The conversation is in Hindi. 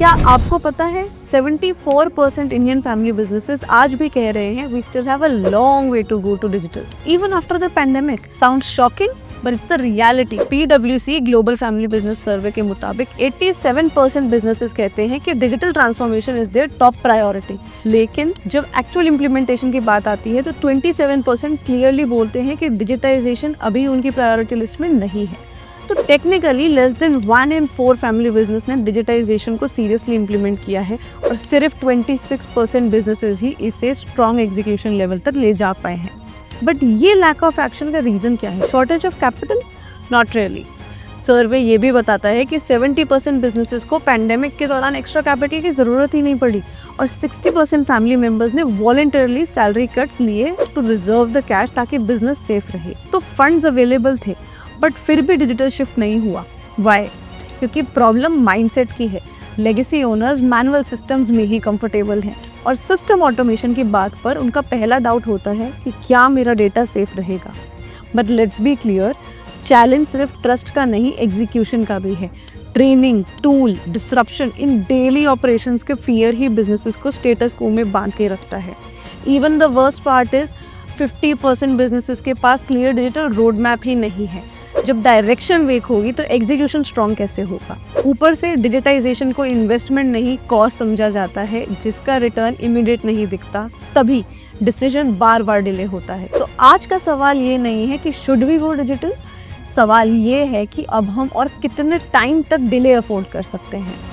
क्या आपको पता है 74% इंडियन फैमिली बिजनेसेस आज भी कह रहे हैं we still have a long way to go to digital even after the pandemic. Sound shocking but it's the reality. PwC global family business survey के मुताबिक 87% बिजनेसेस कहते हैं कि digital transformation is their top priority, लेकिन जब एक्चुअल इम्प्लीमेंटेशन की बात आती है तो 27% क्लियरली बोलते हैं कि डिजिटाइजेशन अभी उनकी प्रायोरिटी लिस्ट में नहीं है। तो technically less than 1 in 4 family business ने डिजिटाइजेशन को सीरियसली इम्प्लीमेंट किया है और सिर्फ 26% बिजनेसेस ही इसे स्ट्रॉन्ग एग्जीक्यूशन लेवल तक ले जा पाए हैं। बट ये लैक ऑफ एक्शन का रीजन क्या है? Shortage of capital? Not really. Survey ये भी बताता है कि 70% बिजनेसेस को पैंडेमिक के दौरान एक्स्ट्रा कैपिटल की ज़रूरत ही नहीं पड़ी और 60% फैमिली मेंबर्स ने वॉलंटरली सैलरी कट्स लिए टू रिजर्व द कैश ताकि बिजनेस सेफ रहे। तो फंड्स अवेलेबल थे बट फिर भी डिजिटल शिफ्ट नहीं हुआ। वाई? क्योंकि प्रॉब्लम माइंडसेट की है। लेगेसी ओनर्स मैनुअल सिस्टम्स में ही कंफर्टेबल हैं और सिस्टम ऑटोमेशन की बात पर उनका पहला डाउट होता है कि क्या मेरा डेटा सेफ रहेगा। But let's be clear, challenge सिर्फ ट्रस्ट का नहीं, एग्जीक्यूशन का भी है। ट्रेनिंग, टूल, डिसरप्शन इन डेली ऑपरेशंस के फियर ही बिजनेसेस को स्टेटस को में बांध के रखता है। Even the worst part is 50% businesses के पास क्लियर डिजिटल रोड मैप ही नहीं है। जब डायरेक्शन वीक होगी तो एग्जीक्यूशन स्ट्रॉन्ग कैसे होगा? ऊपर से डिजिटाइजेशन को इन्वेस्टमेंट नहीं कॉस्ट समझा जाता है जिसका रिटर्न इमीडिएट नहीं दिखता, तभी डिसीजन बार बार डिले होता है। तो आज का सवाल ये नहीं है कि शुड वी गो डिजिटल, सवाल ये है कि अब हम और कितने टाइम तक डिले अफोर्ड कर सकते हैं।